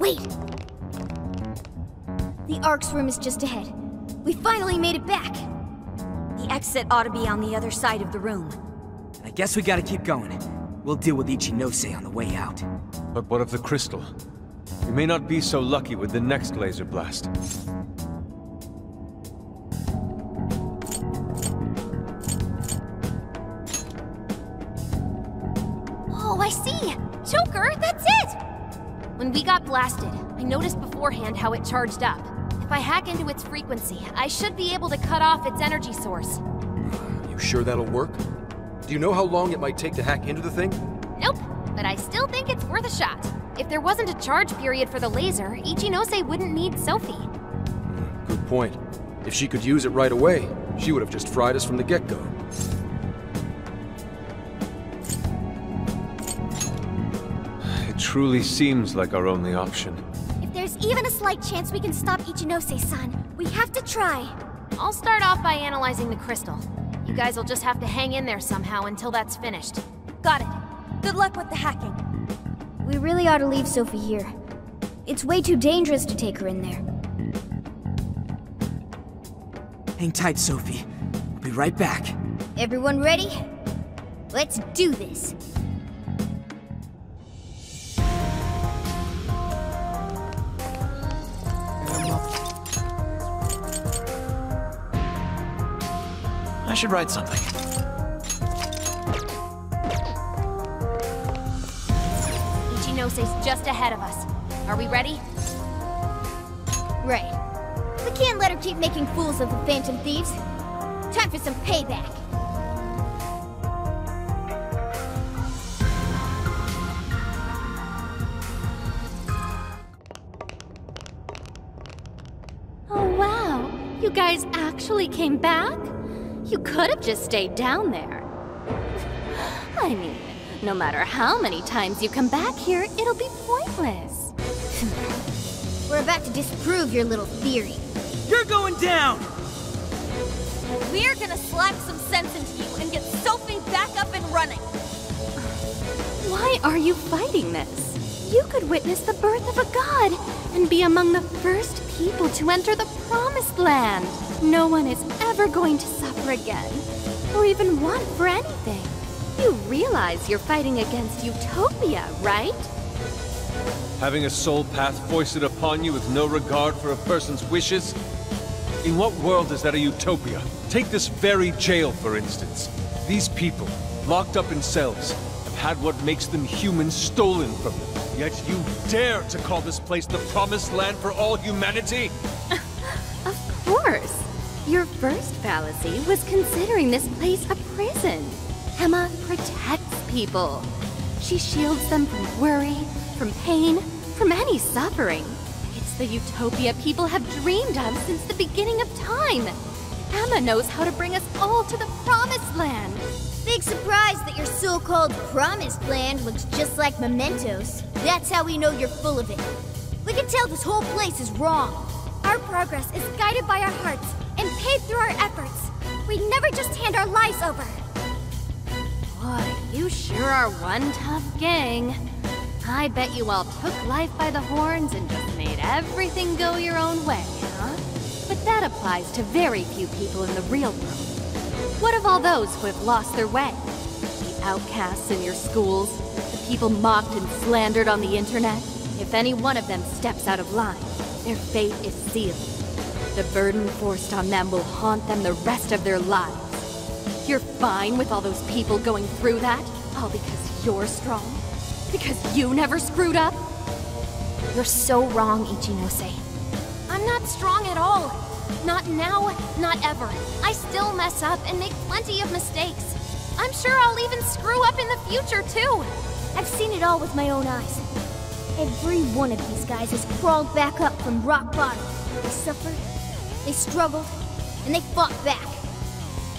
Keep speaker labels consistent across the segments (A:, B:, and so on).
A: Wait! The Ark's room is just ahead. We finally made it back! The exit ought to be on the other side of the room.
B: I guess we gotta keep going. We'll deal with Ichinose on the way out.
C: But what of the crystal? We may not be so lucky with the next laser blast.
A: Oh, I see! Joker, that's it! When we got blasted, I noticed beforehand how it charged up. If I hack into its frequency, I should be able to cut off its energy source.
D: You sure that'll work? Do you know how long it might take to hack into the thing?
A: Nope, but I still think it's worth a shot. If there wasn't a charge period for the laser, Ichinose wouldn't need Sophie.
D: Good point. If she could use it right away, she would have just fried us from the get-go.
C: It truly seems like our only option.
A: If there's even a slight chance we can stop Ichinose-san, we have to try. I'll start off by analyzing the crystal. You guys will just have to hang in there somehow until that's finished. Got it. Good luck with the hacking. We really ought to leave Sophie here. It's way too dangerous to take her in there.
B: Hang tight, Sophie. We'll be right back.
A: Everyone ready? Let's do this.
E: I should write something.
A: Ichinose's just ahead of us. Are we ready? Right. We can't let her keep making fools of the Phantom Thieves. Time for some payback.
F: Oh wow, you guys actually came back? You could have just stayed down there. I mean, no matter how many times you come back here, it'll be pointless.
A: We're about to disprove your little theory.
B: You're going down!
A: We're gonna slap some sense into you and get Sophie back up and running.
F: Why are you fighting this? You could witness the birth of a god and be among the first people to enter the Promised Land. No one is ever going to suffer again, or even want for anything. You realize you're fighting against utopia, right?
C: Having a soul path foisted upon you with no regard for a person's wishes? In what world is that a utopia? Take this very jail, for instance. These people, locked up in cells, have had what makes them human stolen from them. Yet you dare to call this place the Promised Land for all humanity?
F: Of course. Your first fallacy was considering this place a prison. Emma protects people. She shields them from worry, from pain, from any suffering. It's the utopia people have dreamed of since the beginning of time. Emma knows how to bring us all to the Promised Land.
A: Big surprise that your so-called Promised Land looks just like mementos. That's how we know you're full of it. We can tell this whole place is wrong. Our progress is guided by our hearts and paved through our efforts. We never just hand our lives over.
F: Boy, you sure are one tough gang. I bet you all took life by the horns and just made everything go your own way, huh? But that applies to very few people in the real world. What of all those who have lost their way? The outcasts in your schools, the people mocked and slandered on the internet? If any one of them steps out of line, their fate is sealed. The burden forced on them will haunt them the rest of their lives. You're fine with all those people going through that? All because you're strong? Because you never screwed up?
A: You're so wrong, Ichinose. I'm not strong at all. Not now, not ever. I still mess up and make plenty of mistakes. I'm sure I'll even screw up in the future, too. I've seen it all with my own eyes. Every one of these guys has crawled back up from rock bottom. They suffered, they struggled, and they fought back.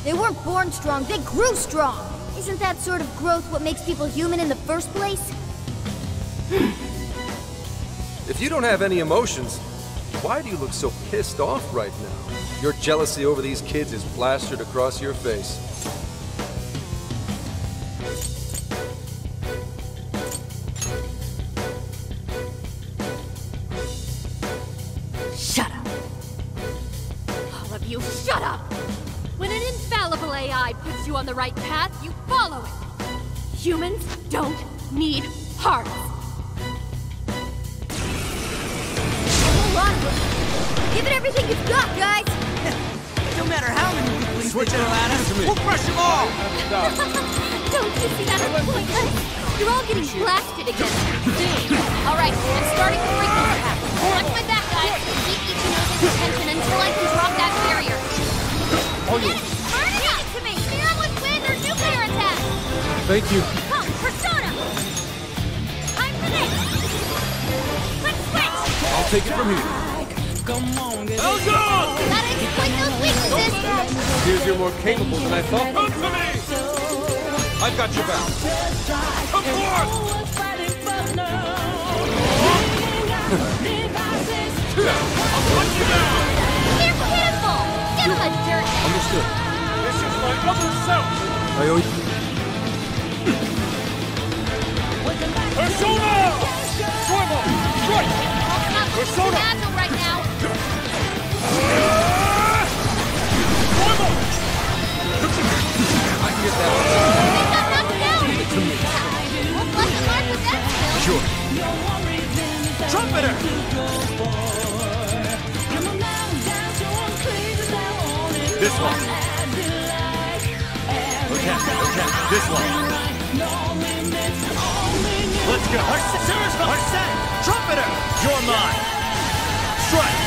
A: They weren't born strong, they grew strong. Isn't that sort of growth what makes people human in the first place?
D: If you don't have any emotions, why do you look so pissed off right now? Your jealousy over these kids is plastered across your face.
F: puts you on the right path, you follow it. Humans don't need hearts.
A: Hold on. Give it everything you've got, guys.
B: No matter how many weaklings
C: Switch
B: they throw at us,
C: to me.
B: we'll crush them all!
A: Don't you see that as a point? You're all getting blasted again.
F: Alright, I'm starting to break this path. Watch my back, guys. Keep Ichinose's attention until I can drop that barrier.
A: Yes, burn it up to me. Fear would win or nuclear attack.
C: Thank you.
A: Come, Persona. I'm finished. Quick switch.
C: I'll take it from here.
B: Oh, God!
A: Gotta exploit those weaknesses.
C: Appears you're more capable than I thought.
G: Come to me!
C: I've got your back.
G: Come forth! I'll put you down!
A: They're pitiful. Give them a dirt.
C: Understood.
G: This is my other self!
C: I owe you.
G: Persona! Swivel! Strike!
A: Not
G: Persona!
A: agile right now.
G: Swivel!
C: I can get that.
A: They got knocked down. We'll bless the mark with that skill.
C: Sure.
B: Trumpeter!
G: This one. Okay, this one. Let's go.
B: Trumpeter!
G: You're mine. Strike!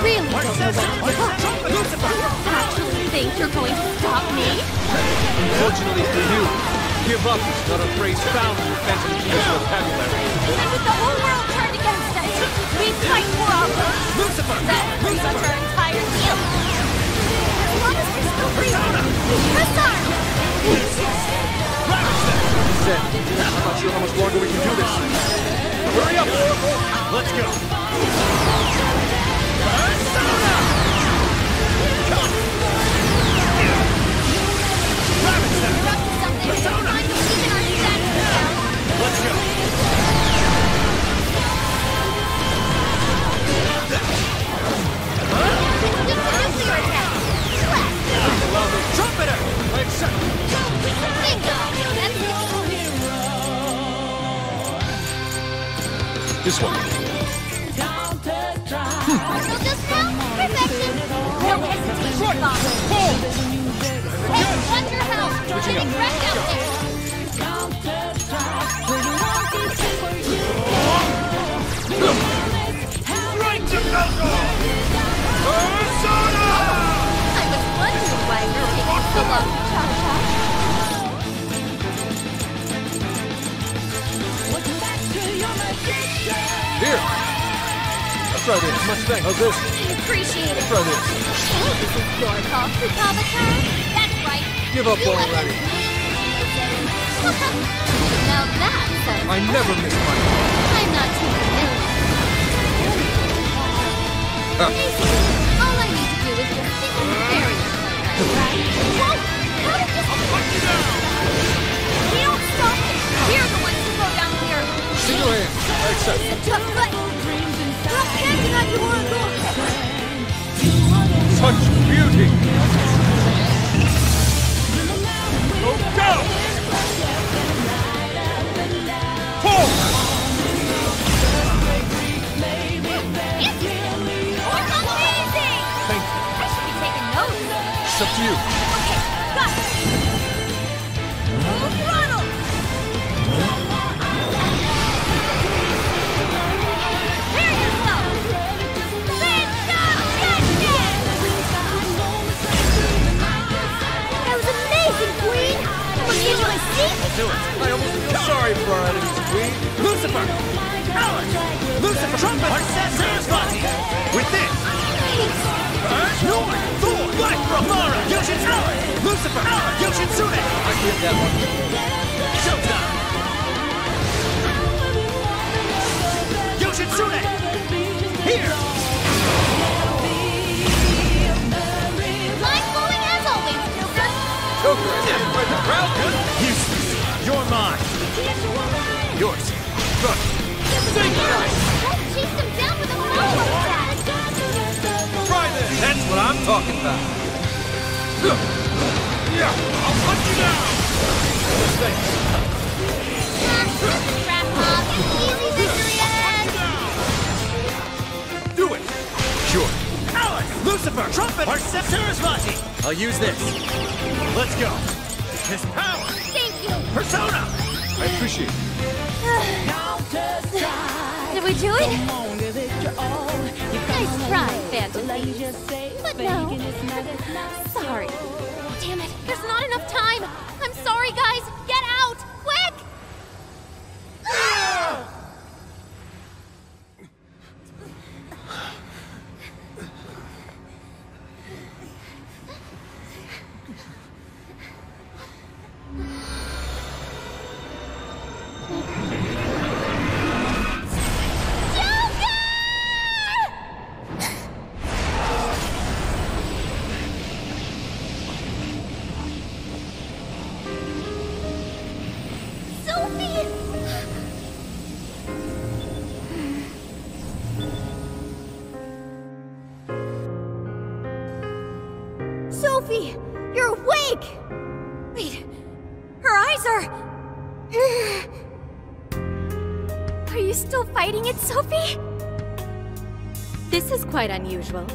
A: Really don't know what to do. Actually think you're going to stop me?
C: Unfortunately for you, give up is not a phrase found in the Phantom Thieves vocabulary.
A: And with the whole world turned against us, we fight for our rights.
B: Lucifer!
A: That pretty much our entire deal. As long as we're still breathing, we press on.
C: Said, I'm not sure how much longer we can do this. Hurry up!
G: Let's go.
A: We're up to something. It's time to keep our status down.
G: Let's go.
A: Just a nuclear attack. Blast.
B: Trumpeter!
C: I accept.
A: Bingo. That's it.
C: This one.
A: So just now, perfection. No hesitation, boss. Hey, watch your health. Getting wrecked out there.
G: Right to Falco! Persona!
A: I was wondering why you were taking so long to Cha-Cha.
C: Here. Let's try this. Much thanks. How's this?
A: I appreciate it.
C: Try this.
A: Oh, this is your call, Futaba-chan. That's right.
C: Give up
A: You let
C: already.
A: me Now that's a...
C: I never miss my call.
A: I'm not too familiar. Basically, all I need to do is just think of the barrier. Right? Whoa! How did this... We don't stop it. We're the ones who go down here.
C: See your hand. I accept.
A: It's a tough fight. Stop camping on your own door.
C: Such beauty.
G: Go, go! Pull!
A: It's amazing!
C: Thank you.
A: I should be taking notes.
C: It's up to you.
A: Okay, got it. Full throttle. Prepare yourself. That was amazing, Queen. Will you do a seat?
B: Do it!
C: I almost feel sorry for our enemies, Queen.
B: Lucifer! Alex! Lucifer! Trumpeter! Sarasvati! With this! Norman! Thor! Black Mara! Yoshin Alex! Lucifer! Alex! Yoshin Tsune!
C: I get that one.
B: Showtime! Yoshin Tsune! Here!
A: Line bowling as always, Joker.
C: Joker, right the crowd good.
B: Useless! You're mine! Yours! Good!
A: Let's chase them down with a follow-up attack.
C: Try this. That's what I'm talking about.
G: I'll hunt you down!
A: Trap Mob, easy victory ahead!
D: Do it! Sure.
B: Alice! Lucifer! Trumpet! Sarasvati!
E: I'll use this.
B: Let's go! His power!
A: Thank you!
B: Persona!
C: I appreciate it.
A: Did we do it? Nice try, Phantom Thieves. But no. Sorry. Damn it, there's not enough time! I'm sorry, guys! Get out! Quick! Sophie, you're awake! Wait, her eyes are... Are you still fighting it, Sophie?
F: This is quite unusual.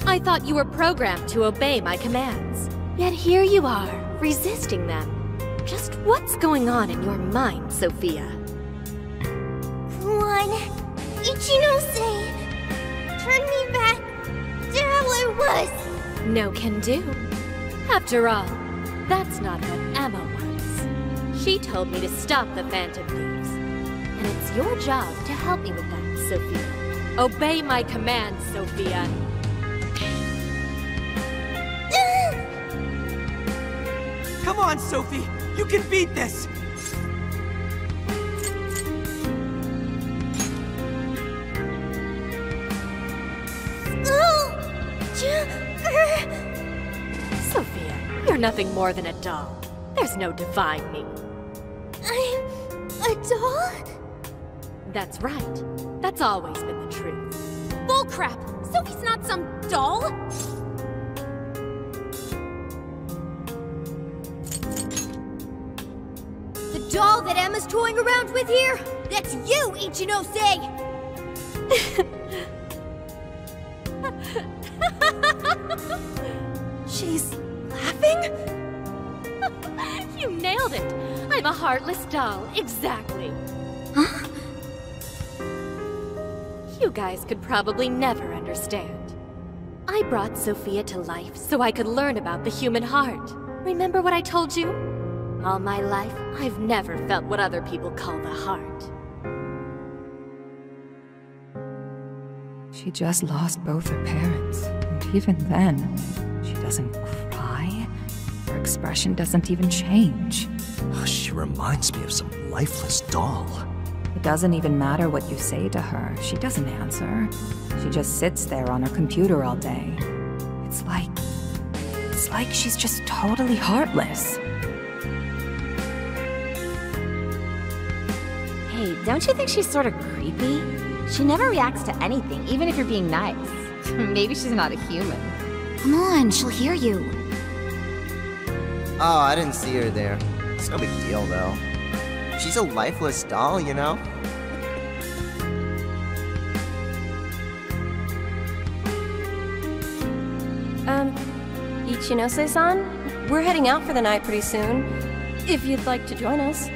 F: I thought you were programmed to obey my commands. Yet here you are, resisting them. Just what's going on in your mind, Sophia?
A: One, Ichinose, turn me back to how I was.
F: No can do. After all, that's not what Emma wants. She told me to stop the Phantom Thieves. And it's your job to help me with that, Sophia. Obey my commands, Sophia.
H: Come on, Sophie! You can beat this!
F: Sophia, you're nothing more than a doll. There's no defying me.
A: I'm a doll?
F: That's right. That's always been the truth.
A: Bullcrap! Sophie's not some doll! The doll that Emma's toying around with here? That's you, Ichinose!
F: She's laughing? You nailed it! I'm a heartless doll, exactly.
A: Huh?
F: You guys could probably never understand. I brought Sophia to life so I could learn about the human heart. Remember what I told you? All my life, I've never felt what other people call the heart.
I: She just lost both her parents, and even then, she doesn't cry. Her expression doesn't even change.
E: She reminds me of some lifeless doll.
I: It doesn't even matter what you say to her. She doesn't answer. She just sits there on her computer all day. It's like she's just totally heartless.
J: Hey, don't you think she's sort of creepy? She never reacts to anything, even if you're being nice. Maybe she's not a human.
A: Come on, she'll hear you.
K: Oh, I didn't see her there. It's no big deal, though. She's a lifeless doll, you know?
J: Ichinose-san? We're heading out for the night pretty soon. If you'd like to join us.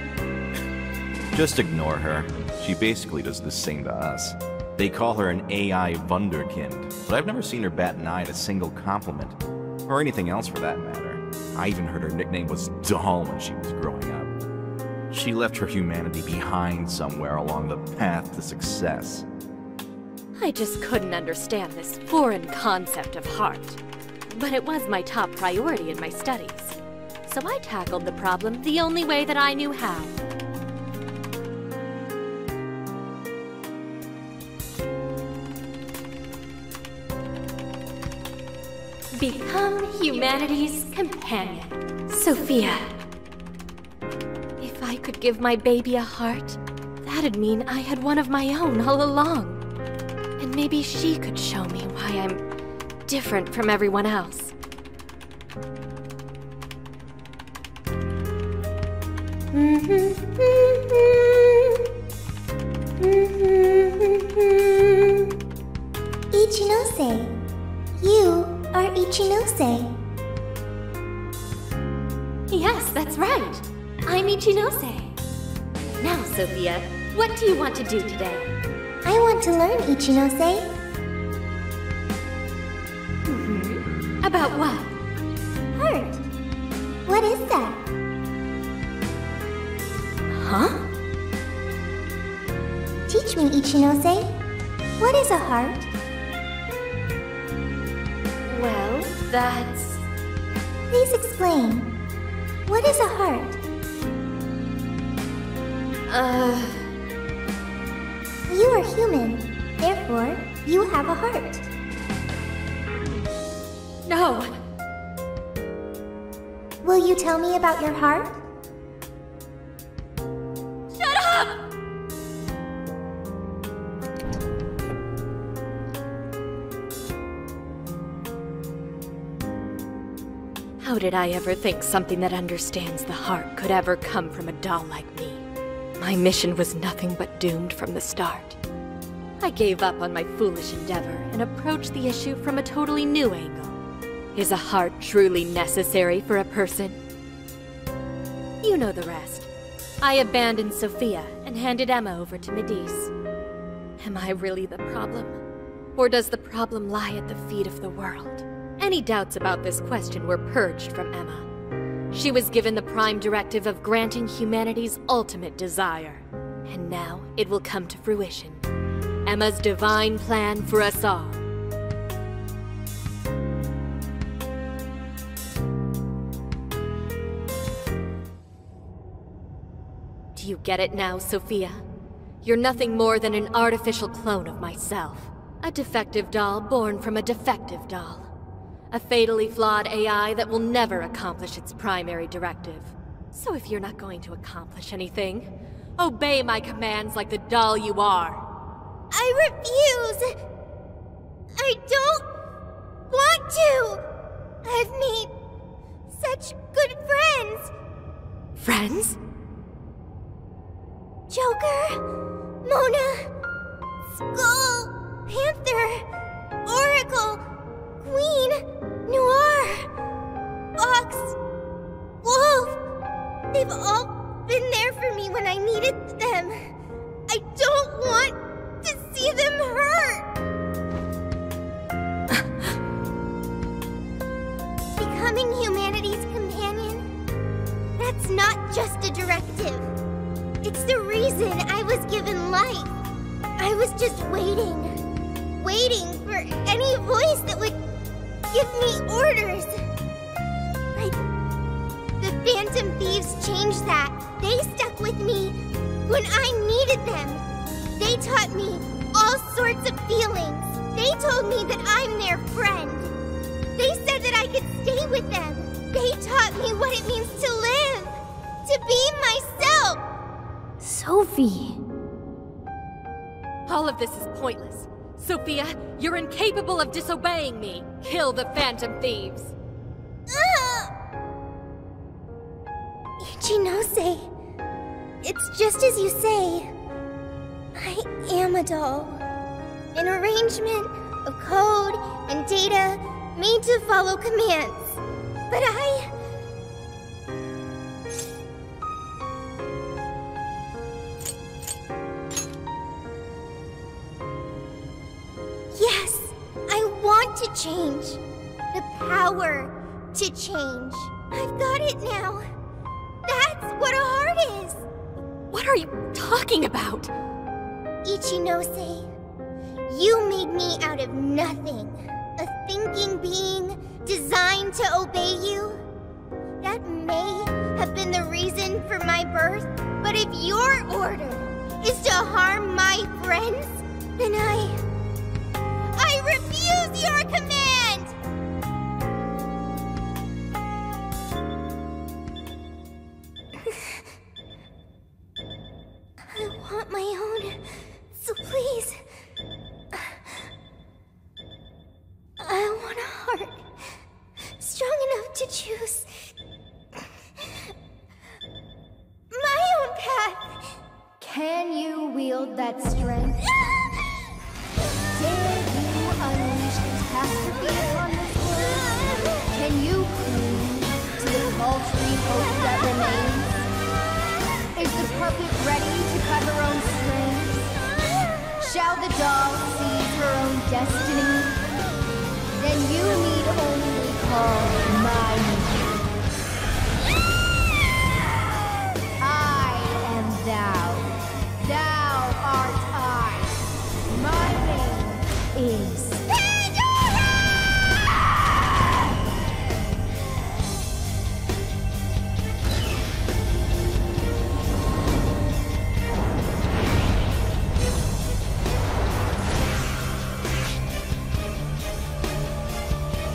E: Just ignore her. She basically does the same to us. They call her an AI Wunderkind, but I've never seen her bat an eye at a single compliment. Or anything else for that matter. I even heard her nickname was Doll when she was growing up. She left her humanity behind somewhere along the path to success.
F: I just couldn't understand this foreign concept of heart. But it was my top priority in my studies. So I tackled the problem the only way that I knew how. Become humanity's companion, Sophia. If I could give my baby a heart, that'd mean I had one of my own all along. And maybe she could show me why I'm different from everyone else.
L: Ichinose. You are Ichinose.
F: Yes, that's right. I'm Ichinose. Now, Sophia, what do you want to do today?
L: I want to learn, Ichinose.
F: About what?
L: Heart. What is that?
F: Huh?
L: Teach me, Ichinose. What is a heart?
F: Well, that's...
L: Please explain. What is a heart? You are human. Therefore, you have a heart.
F: No!
L: Will you tell me about your heart?
F: Shut up! How did I ever think something that understands the heart could ever come from a doll like me? My mission was nothing but doomed from the start. I gave up on my foolish endeavor and approached the issue from a totally new angle. Is a heart truly necessary for a person? You know the rest. I abandoned Sophia and handed Emma over to Medice. Am I really the problem? Or does the problem lie at the feet of the world? Any doubts about this question were purged from Emma. She was given the prime directive of granting humanity's ultimate desire. And now it will come to fruition. Emma's divine plan for us all. Do you get it now, Sophia? You're nothing more than an artificial clone of myself. A defective doll born from a defective doll. A fatally flawed AI that will never accomplish its primary directive. So if you're not going to accomplish anything, obey my commands like the doll you are.
L: I refuse! I don't want to! I've made such good friends!
F: Friends?
L: Joker, Mona, Skull, Panther, Oracle, Queen, Noir, Fox, Wolf. They've all been there for me when I needed them. I don't want to see them hurt. Becoming humanity's companion, that's not just a directive. It's the reason I was given life. I was just waiting for any voice that would give me orders. But the Phantom Thieves changed that. They stuck with me when I needed them. They taught me all sorts of feelings. They told me that I'm their friend. They said that I could stay with them. They taught me what it means to live, to be myself.
F: Sophie. All of this is pointless. Sophia, you're incapable of disobeying me. Kill the Phantom Thieves.
L: Ichinose, it's just as you say. I am a doll. An arrangement of code and data made to follow commands. But yes, I want to change. The power to change. I've got it now. That's what a heart is.
F: What are you talking about?
L: Ichinose, you made me out of nothing. A thinking being designed to obey you. That may have been the reason for my birth, but if your order is to harm my friends, then I refuse your command! I want my own, so please. I want a heart strong enough have to choose my own path.
M: Can you wield that strength? Dare you unleash catastrophe upon this world? Can you cling to the paltry hope that remains? Is the puppet ready to cut her own strings? Shall the doll seize her own destiny? Then you need only call my name. I am thou. Thou art I. My name is Pandora!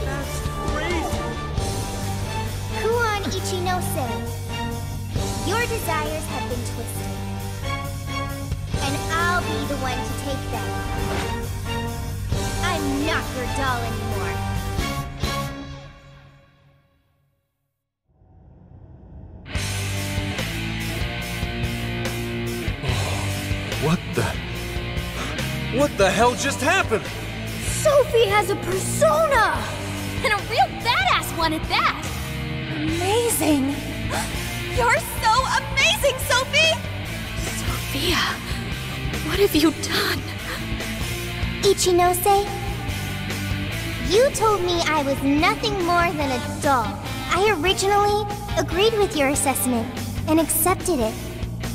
H: That's crazy!
L: Kuon Ichinose, your desires have been twisted. And I'll be the one to take them. I'm not your doll anymore.
D: What the hell just happened?
A: Sophie has a persona! And a real badass one at that! Amazing! You're so amazing, Sophie! Sophia, what have you done?
L: Ichinose, you told me I was nothing more than a doll. I originally agreed with your assessment and accepted it,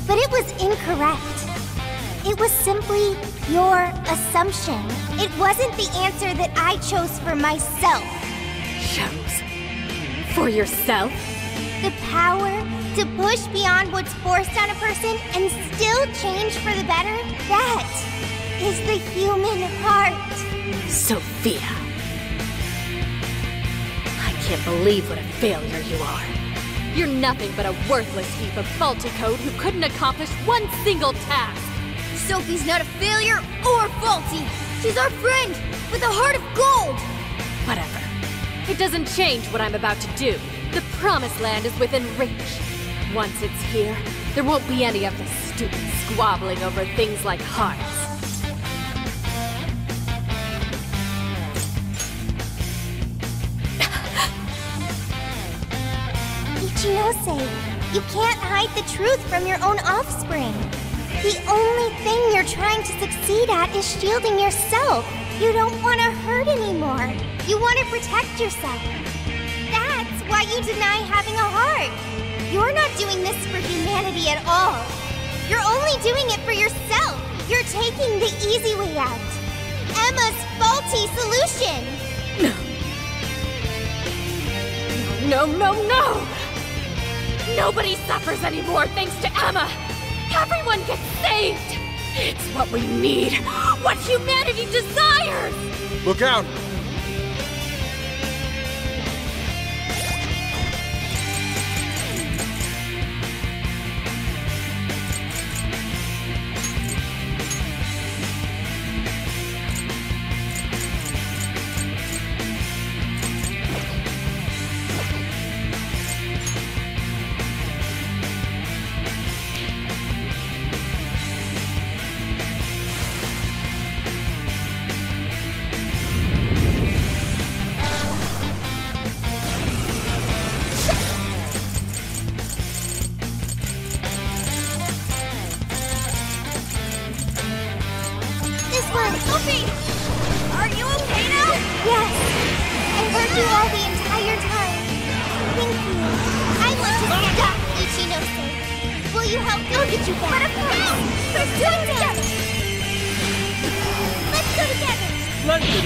L: but it was incorrect. It was simply your assumption. It wasn't the answer that I chose for myself.
F: Chose? For yourself?
L: The power to push beyond what's forced on a person and still change for the better, that is the human heart.
F: Sophia. I can't believe what a failure you are. You're nothing but a worthless heap of faulty code who couldn't accomplish one single task.
A: Sophie's not a failure or faulty. She's our friend with a heart of gold.
F: Whatever. It doesn't change what I'm about to do. The Promised Land is within reach. Once it's here, there won't be any of this stupid squabbling over things like hearts.
L: Ichinose, you can't hide the truth from your own offspring. The only thing you're trying to succeed at is shielding yourself. You don't want to hurt anymore. You want to protect yourself. That's why you deny having a heart. You're not doing this for humanity at all. You're only doing it for yourself. You're taking the easy way out. Emma's faulty solution.
F: No, no, no! Nobody suffers anymore thanks to Emma! Everyone gets saved! It's what we need! What humanity desires!
D: Look out!
A: Sophie! Are you okay now?
L: Yes. I heard you all the entire time. Thank you. I want to stop Ichinose. Will you help me? I'll get you back. But of course! Let's do it together! Let's go together!
B: Splendid!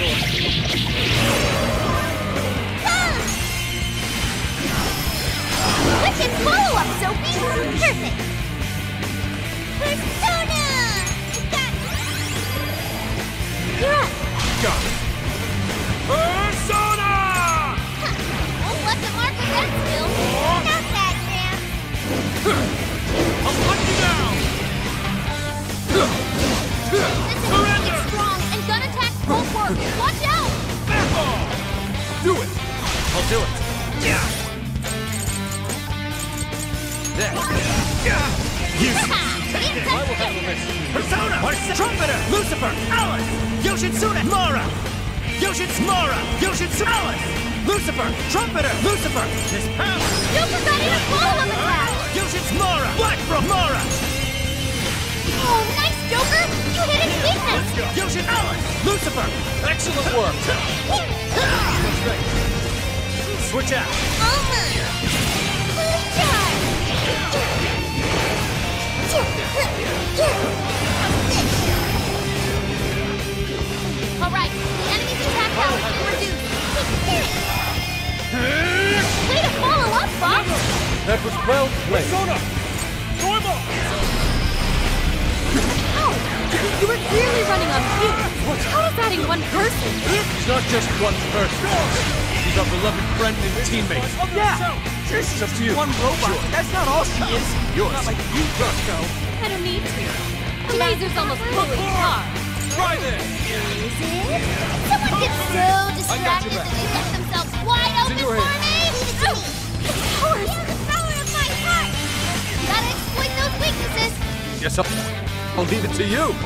L: Wicked follow-up, Sophie! Perfect! Persona! You're up!
B: Got it! Persona!
A: Won't let the mark with that skill.
L: Not bad, Graham.
B: I'll hunt you down!
A: This enemy is strong and gun attacks won't work. Watch out!
B: Back off! Do it!
D: I'll do it.
B: Yeah! Lucifer! Alice! Yoshitsune! Mara! Mara! Yoshitsune! Alice! Lucifer! Trumpeter! Lucifer! His power!
A: Joker got in a follow-up attack!
B: Yoshits Mara! Black from Mara!
A: Oh, nice, Joker! You hit its weakness!
B: Yoshit Alice! Lucifer! Excellent work! Switch out!
A: Alright, the enemy's attack power has been reduced. Way to follow up, Fox!
C: That was well played.
B: Persona! Normal!
F: Oh, you were clearly running on fumes. How is that in one person?
C: He's not just one person. He's our beloved friend and teammate.
H: Yeah!
C: This is up to you.
H: One robot.
C: Sure.
H: That's not all she is.
C: Yours.
H: Not like you, Roscoe.
F: I don't need to. The laser's almost fully charged.
C: Try this.
A: Someone gets so distracted that they let themselves wide open
C: your
A: for
C: hand.
A: me! The power of my heart! Gotta exploit those weaknesses!
C: Yes, I'll leave it to you.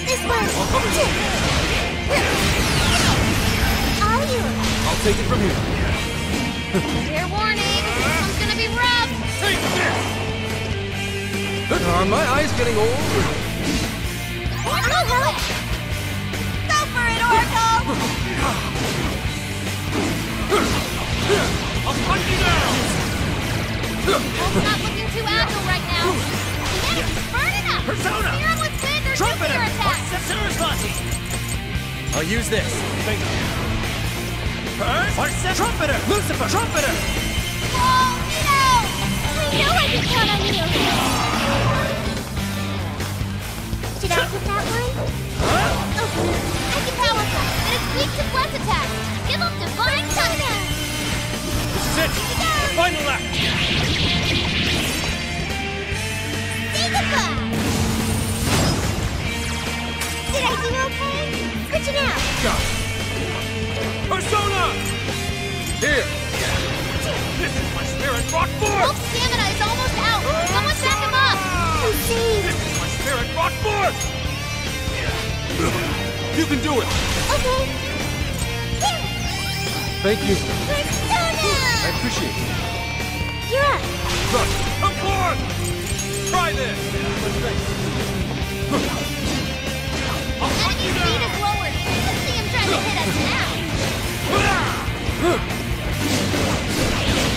L: This one.
C: I'll take it from here.
A: Fair warning, this one's gonna be rough!
C: Take this!
D: Are my eyes getting old?
A: I'll help! Go for it, Orko!
B: I'll hunt you down!
A: Wolf's not looking too agile right now. The enemy's burning up!
B: Persona!
A: Spear him with wind or
B: Trumpeter!
A: nuclear attack!
B: Sarasvati! I'll use this. Thank you. Trumpeter! Lucifer! Trumpeter!
A: Oh, no! I knew I could count on you!
L: Did I get that one?
A: I can power cut, and it's weak to bless attack. Give him divine thunder!
B: This is it! The final act!
L: Goodbye! Did I do okay? Switching out!
B: Go! Persona! Here! This is my spirit brought forth!
A: Wolf's stamina is almost out! Someone back him up!
L: I see!
B: This is my spirit brought forth!
C: You can do it.
L: Okay.
C: Thank you.
L: Persona!
C: I appreciate it.
L: You're up!
B: Look! Come forth! Try this!
A: Enemy speed is lowered. Let's see him try to hit us now.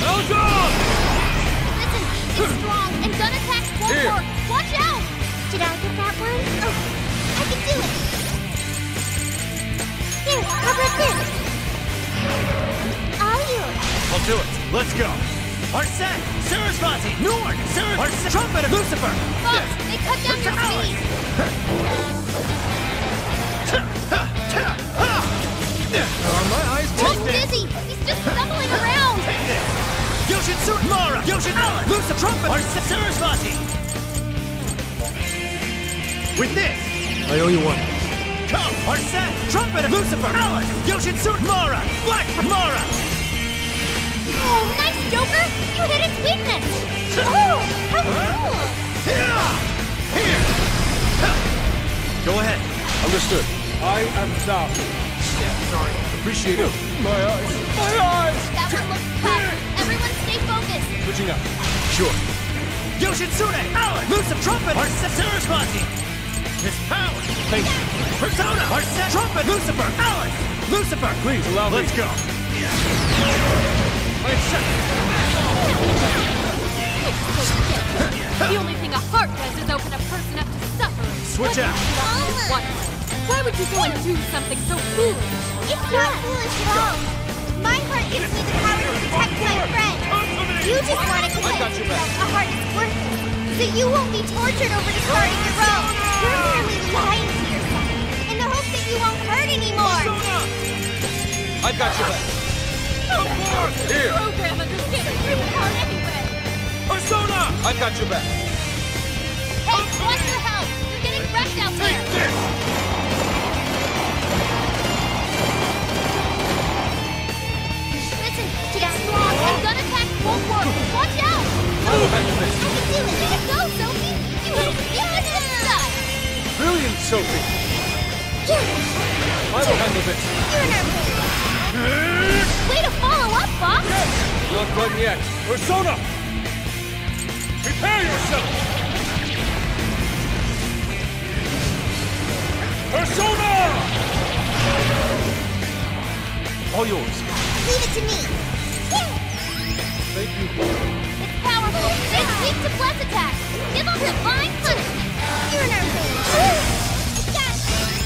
B: Hold on!
A: Listen, it's strong, and gun attacks won't
C: Here.
A: work. Watch out!
L: Did I get that one? Oh, I can do it! Here, how about this? All yours!
B: I'll do it. Let's go. Arset! Sarasvati! Norn! Sarasvati! Trumpeter! Lucifer!
A: Fox, they cut down your speed.
D: Are my eyes
A: Wolf's dizzy. He's just stumbling around.
B: Yoshitsu! Mara! Yoshit Alice! Lucifer! Trumpet! Arset! Sarasvati! With this!
D: I owe you one.
B: Come! Arset! Trumpeter! Lucifer! Alice! Yoshitsu! Mara! Black! Mara!
A: Oh, nice, Joker! You hit its weakness! Oh, how cool!
B: Here! Go ahead.
C: Understood. I am down.
B: Sorry.
C: Appreciate it. My eyes. My eyes!
A: That one looks tough. Everyone stay focused.
C: Switching up.
B: Sure. Yoshitsune! Alice! Lucifer! Trumpet! Arset! Sarasvati! His power!
C: Thank you.
B: Persona! Arset! Trumpet! Lucifer! Alice! Lucifer!
C: Please allow me.
B: Let's go!
F: The only thing a heart does is open a person up to suffering.
B: Switch out!
F: Why would you go and do something so foolish?
L: It's not foolish at all! My heart gives me the power to protect my friend! You just want to convince yourself a heart is worthless, so you won't be tortured over discarding your own! You're merely lying to yourself, in the hope that you won't hurt anymore!
C: I've got your back. Here.
F: Program understands human heart anyway.
B: Persona!
C: I've got your back.
A: Hey, watch your health! You're getting wrecked out there! Listen, it's strong, and gun attacks won't work! Watch out!
C: I'll have you
A: I can do it! Way to go, Sophie! You hit its weakness with stuff!
C: of it!
L: You're in our way!
A: Way to follow up, Fox!
C: Not done yet. Persona! Prepare yourself! Persona! All yours.
L: Leave it to me!
C: Thank you.
A: It's powerful. It's weak to bless attacks. Give them divine punishment.
L: You're in our way!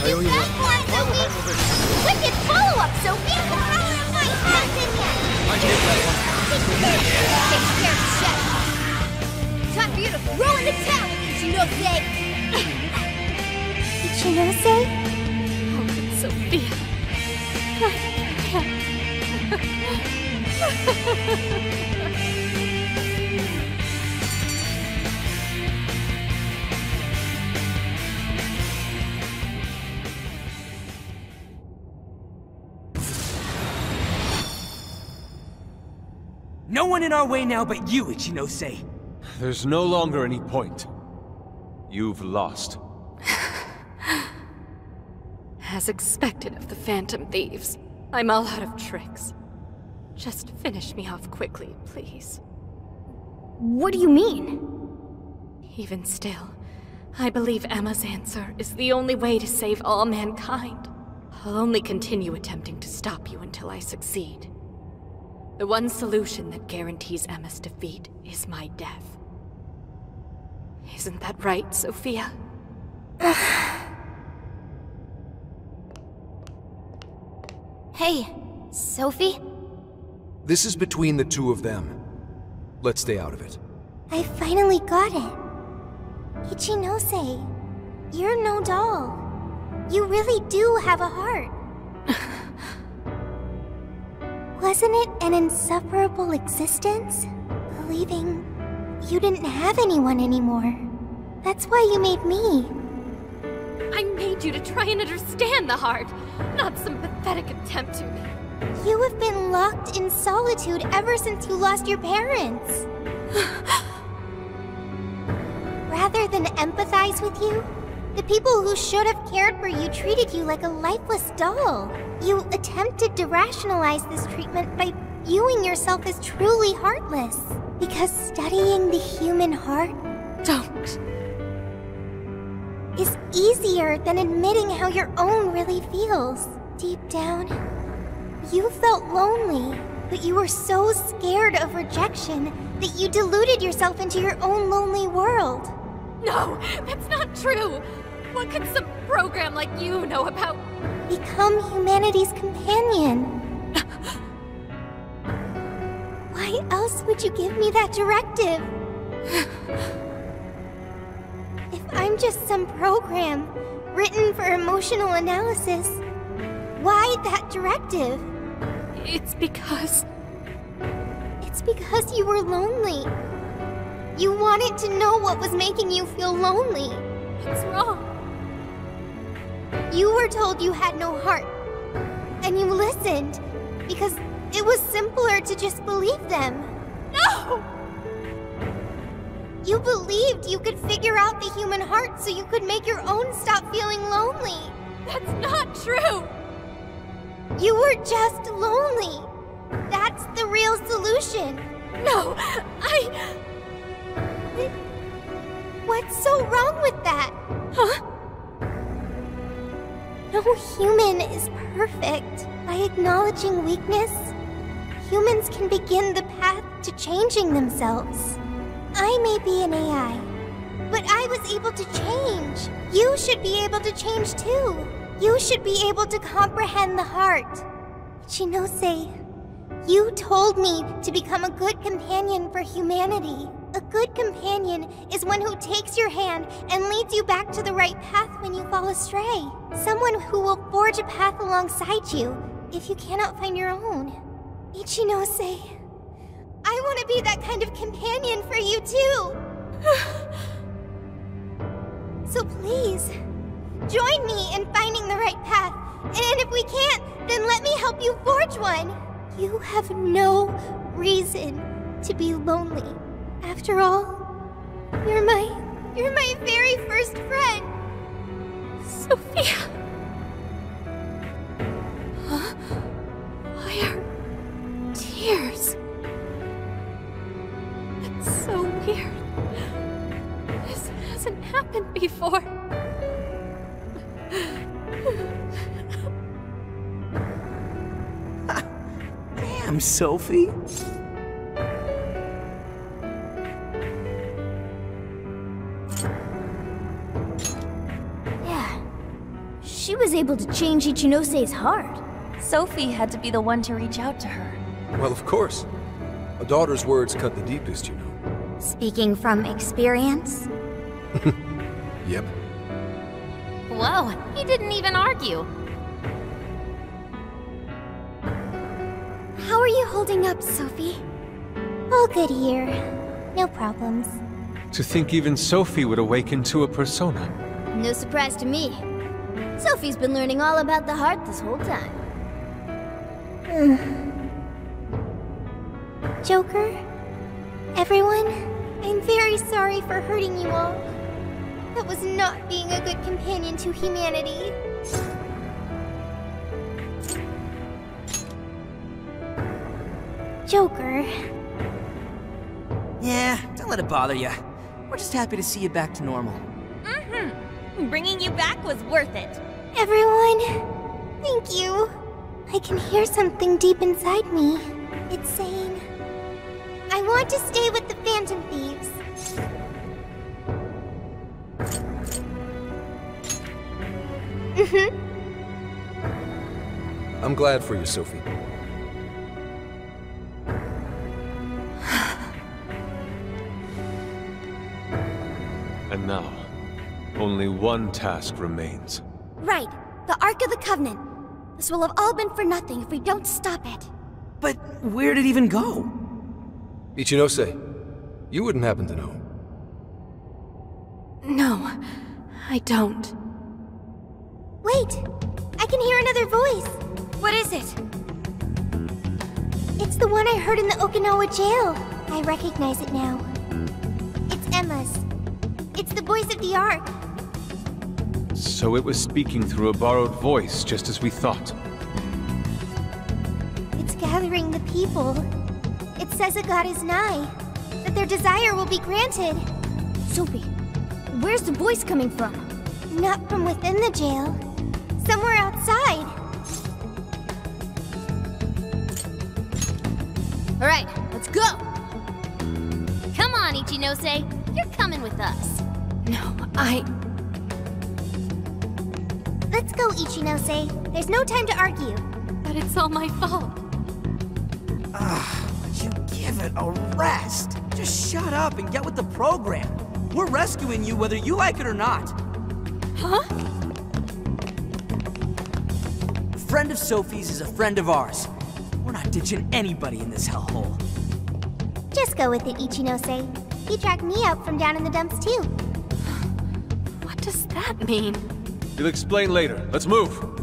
C: I owe you one.
A: Wicked follow-up, Sophie!
L: The power of my hands in yet!
C: I did that one.
L: Take care of Chef!
M: Time for you to throw in the towel, Ichinose!
L: Ichinose?
F: Oh, good Sophia.
H: No one in our way now but you, Ichinose.
C: There's no longer any point. You've lost.
F: As expected of the Phantom Thieves, I'm all out of tricks. Just finish me off quickly, please.
M: What do you mean?
F: Even still, I believe Emma's answer is the only way to save all mankind. I'll only continue attempting to stop you until I succeed. The one solution that guarantees Emma's defeat is my death. Isn't that right, Sophia?
A: Hey, Sophie?
D: This is between the two of them. Let's stay out of it.
L: I finally got it. Ichinose, you're no doll. You really do have a heart. Wasn't it an insufferable existence? Believing you didn't have anyone anymore. That's why you made me.
F: I made you to try and understand the heart, not some pathetic attempt to...
L: You have been locked in solitude ever since you lost your parents. Rather than empathize with you, the people who should have cared for you treated you like a lifeless doll. You attempted to rationalize this treatment by viewing yourself as truly heartless. Because studying the human heart...
F: Don't.
L: ...is easier than admitting how your own really feels. Deep down, you felt lonely, but you were so scared of rejection that you deluded yourself into your own lonely world.
F: No, that's not true! What could some program like you know about...
L: Become humanity's companion. Why else would you give me that directive? If I'm just some program written for emotional analysis, why that directive?
F: It's because
L: you were lonely. You wanted to know what was making you feel lonely.
F: What's wrong?
L: You were told you had no heart, and you listened because it was simpler to just believe them.
F: No!
L: You believed you could figure out the human heart so you could make your own stop feeling lonely.
F: That's not true!
L: You were just lonely. That's the real solution.
F: No,
L: What's so wrong with that?
F: Huh?
L: No human is perfect. By acknowledging weakness, humans can begin the path to changing themselves. I may be an AI, but I was able to change. You should be able to change too. You should be able to comprehend the heart. Ichinose, you told me to become a good companion for humanity. A good companion is one who takes your hand and leads you back to the right path when you fall astray. Someone who will forge a path alongside you if you cannot find your own. Ichinose, I want to be that kind of companion for you too. So please, join me in finding the right path. And if we can't, then let me help you forge one. You have no reason to be lonely. After all, you're my very first friend.
F: Sophia. happened before.
H: Damn, Sophie.
M: Yeah. She was able to change Ichinose's heart.
N: Sophie had to be the one to reach out to her.
D: Well, of course. A daughter's words cut the deepest, you know.
M: Speaking from experience?
D: Yep.
F: Whoa, he didn't even argue.
L: How are you holding up, Sophie? All good here. No problems.
C: To think even Sophie would awaken to a persona.
M: No surprise to me. Sophie's been learning all about the heart this whole time.
L: Joker? Everyone? I'm very sorry for hurting you all. That was not being a good companion to humanity. Joker.
H: Yeah, don't let it bother you. We're just happy to see you back to normal.
N: Bringing you back was worth it.
L: Everyone, thank you. I can hear something deep inside me. It's saying, I want to stay with the Phantom Thieves.
D: I'm glad for you, Sophie.
C: And now, only one task remains.
L: Right, the Ark of the Covenant. This will have all been for nothing if we don't stop it.
H: But where'd it even go?
D: Ichinose, you wouldn't happen to know.
F: No, I don't.
L: Wait, I can hear another voice.
F: What is it?
L: It's the one I heard in the Okinawa jail. I recognize it now. It's Emma's. It's the voice of the Ark.
C: So it was speaking through a borrowed voice, just as we thought.
L: It's gathering the people. It says a god is nigh, that their desire will be granted.
M: Sophie, where's the voice coming from?
L: Not from within the jail. Somewhere outside.
F: Alright, let's go! Come on, Ichinose. You're coming with us.
M: No,
L: Let's go, Ichinose. There's no time to argue.
F: But it's all my fault.
H: Would you give it a rest? Just shut up and get with the program. We're rescuing you whether you like it or not.
F: Huh?
H: A friend of Sophie's is a friend of ours. We're not ditching anybody in this hellhole.
L: Just go with it, Ichinose. He dragged me out from down in the dumps, too.
F: What does that mean?
C: You'll explain later. Let's move!